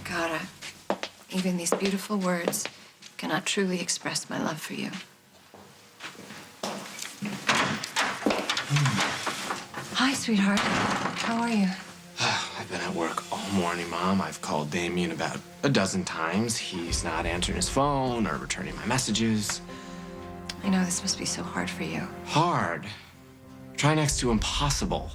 Ricardo, even these beautiful words cannot truly express my love for you. Hi, sweetheart. How are you? I've been at work all morning, Mom. I've called Damien about a dozen times. He's not answering his phone or returning my messages. I know this must be so hard for you. Hard. Try next to impossible.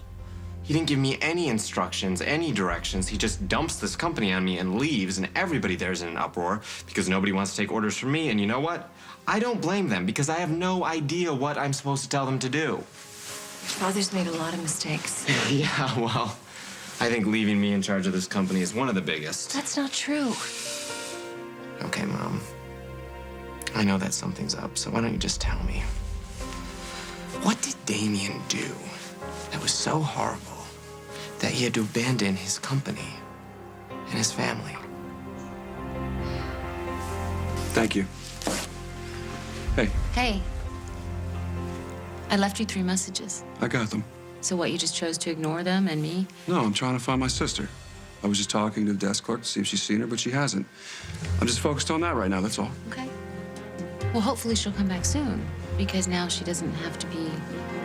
He didn't give me any instructions, any directions. He just dumps this company on me and leaves, and everybody there's in an uproar because nobody wants to take orders from me. And you know what? I don't blame them because I have no idea what I'm supposed to tell them to do. Your father's made a lot of mistakes. Yeah, well, I think leaving me in charge of this company is one of the biggest. That's not true. Okay, Mom. I know that something's up, so why don't you just tell me? What did Damien do that was so horrible that he had to abandon his company and his family? Thank you. Hey, Hey. I left you 3 messages. I got them. So what, you just chose to ignore them and me? No, I'm trying to find my sister. I was just talking to the desk clerk to see if she's seen her, but she hasn't. I'm just focused on that right now, that's all. Okay. Well, hopefully she'll come back soon, because now she doesn't have to be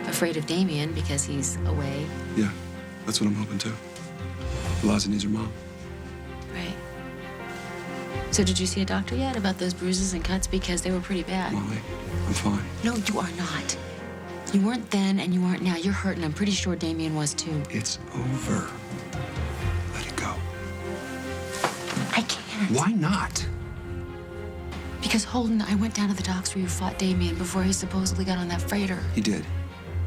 afraid of Damien because he's away. Yeah, that's what I'm hoping too. Eliza needs her mom. Right. So did you see a doctor yet about those bruises and cuts? Because they were pretty bad. Molly, I'm fine. No, you are not. You weren't then and you aren't now. You're hurt, and I'm pretty sure Damien was too. It's over. Let it go. I can't. Why not? Because Holden, I went down to the docks where you fought Damien before he supposedly got on that freighter. He did.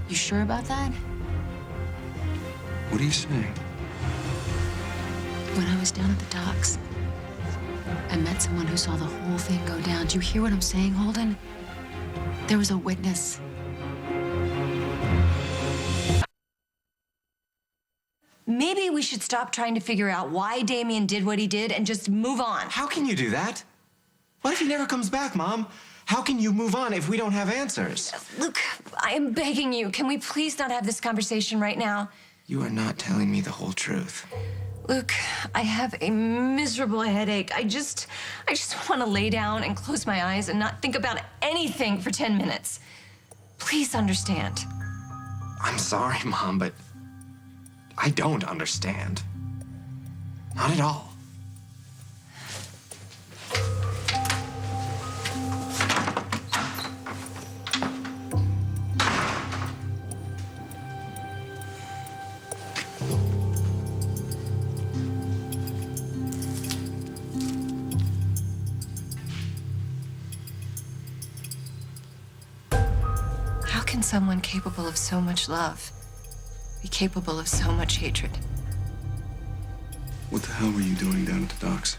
You sure about that? What are you saying? When I was down at the docks, I met someone who saw the whole thing go down. Do you hear what I'm saying, Holden? There was a witness. Maybe we should stop trying to figure out why Damien did what he did and just move on. How can you do that? What if he never comes back, Mom? How can you move on if we don't have answers? Luke, I am begging you. Can we please not have this conversation right now? You are not telling me the whole truth. Luke, I have a miserable headache. I just want to lay down and close my eyes and not think about anything for 10 minutes. Please understand. I'm sorry, Mom, but I don't understand. Not at all. How can someone capable of so much love be capable of so much hatred? What the hell were you doing down at the docks?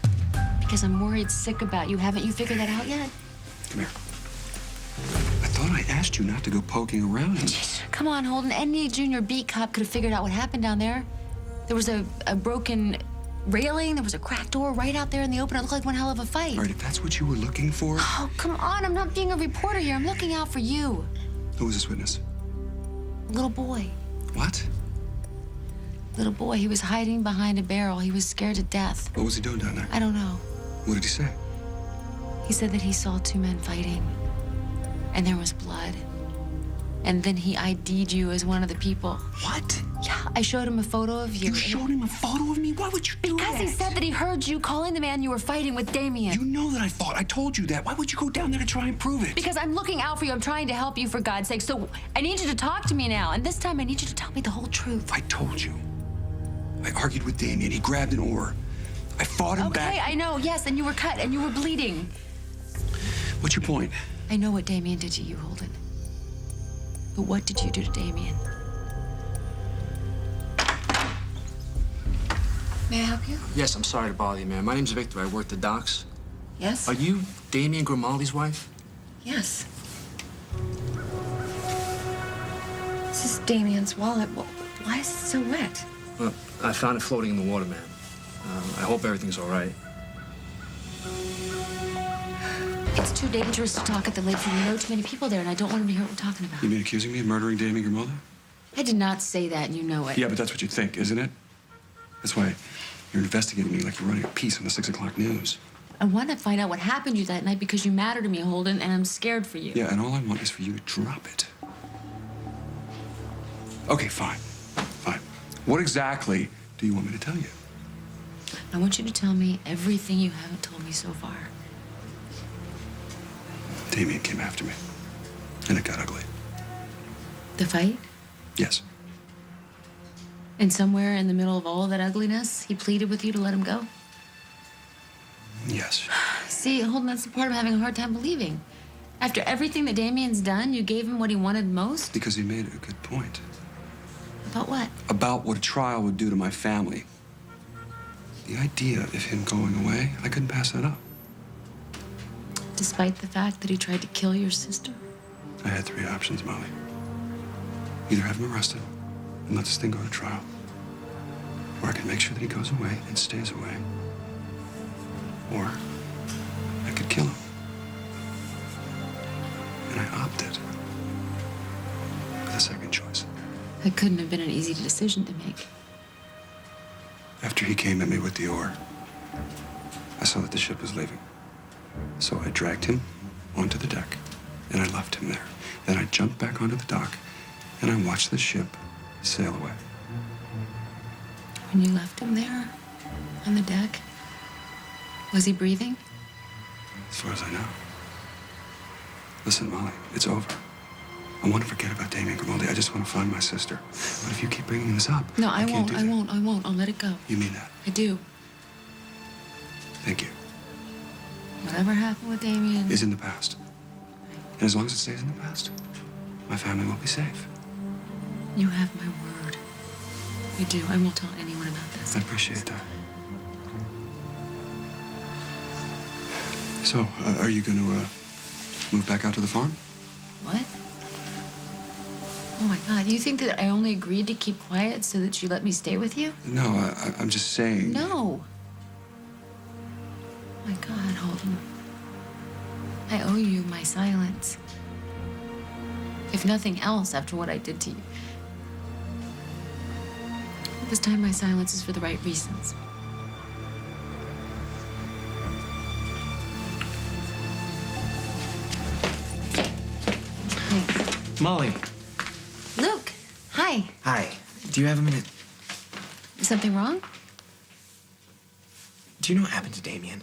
Because I'm worried sick about you. Haven't you figured that out yet? Come here. I thought I asked you not to go poking around. Come on, Holden. Any junior beat cop could have figured out what happened down there. There was a broken railing. There was a cracked door right out there in the open. It looked like one hell of a fight. All right, if that's what you were looking for. Oh, come on. I'm not being a reporter here. I'm looking out for you. Who was this witness? Little boy. What? Little boy. He was hiding behind a barrel. He was scared to death. What was he doing down there? I don't know. What did he say? He said that he saw 2 men fighting, and there was blood. And then he ID'd you as one of the people. What? Yeah, I showed him a photo of you. You showed him a photo of me? Why would you do Because that? he said that he heard you calling the man you were fighting with Damien. You know that I fought. I told you that. Why would you go down there to try and prove it? Because I'm looking out for you. I'm trying to help you, for God's sake. So I need you to talk to me now. And this time I need you to tell me the whole truth. I told you. I argued with Damien. He grabbed an oar. I fought him back. Okay, I know. Yes, and you were cut and you were bleeding. What's your point? I know what Damien did to you, Holden. But what did you do to Damien? May I help you? Yes, I'm sorry to bother you, ma'am. My name's Victor. I work the docks. Yes? Are you Damien Grimaldi's wife? Yes. This is Damien's wallet. Why is it so wet? Well, I found it floating in the water, ma'am. I hope everything's all right. It's too dangerous to talk at the lakefront. There are too many people there, and I don't want him to hear what we're talking about. You mean accusing me of murdering Damien Grimaldi? I did not say that, and you know it. Yeah, but that's what you think, isn't it? That's why You're investigating me like you're running a piece on the 6 o'clock news. I want to find out what happened to you that night because you matter to me, Holden, and I'm scared for you. Yeah, and all I want is for you to drop it. Okay, fine. Fine. What exactly do you want me to tell you? I want you to tell me everything you haven't told me so far. Damien came after me, and it got ugly. The fight? Yes. And somewhere in the middle of all of that ugliness, he pleaded with you to let him go? Yes. See, Holden, that's the part I'm having a hard time believing. After everything that Damien's done, you gave him what he wanted most? Because he made a good point. About what? About what a trial would do to my family. The idea of him going away, I couldn't pass that up. Despite the fact that he tried to kill your sister? I had 3 options, Molly. Either have him arrested and let this thing go to trial, or I can make sure that he goes away and stays away, or I could kill him. And I opted for the second choice. That couldn't have been an easy decision to make. After he came at me with the oar, I saw that the ship was leaving. So I dragged him onto the deck, and I left him there. Then I jumped back onto the dock, and I watched the ship sail away. When you left him there, on the deck, was he breathing? As far as I know. Listen, Molly, it's over. I want to forget about Damien Grimaldi. I just want to find my sister. But if you keep bringing this up, No, I can't won't. do I that. won't. I won't. I'll let it go. You mean that? I do. Thank you. Whatever happened with Damien. Is in the past. And as long as it stays in the past, my family will be safe. You have my word. You do. I won't tell anyone about this. I appreciate that. So, are you going to move back out to the farm? What? Oh my God! You think that I only agreed to keep quiet so that you let me stay with you? No, I'm just saying. No. My God, Holden. I owe you my silence. If nothing else, after what I did to you. This time, my silence is for the right reasons. Thanks. Molly. Luke, hi. Hi. Do you have a minute? Is something wrong? Do you know what happened to Damien?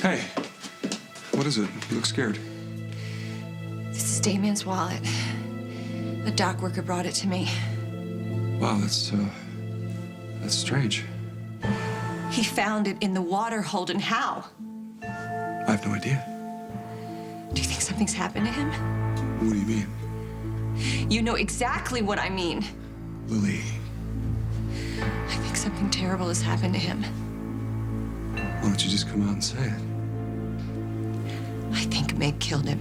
Hey, what is it? You look scared. This is Damien's wallet. A dock worker brought it to me. Wow, that's strange. He found it in the water, Holden. How? I have no idea. Do you think something's happened to him? What do you mean? You know exactly what I mean. Lily, I think something terrible has happened to him. why don't you just come out and say it? I think Meg killed him.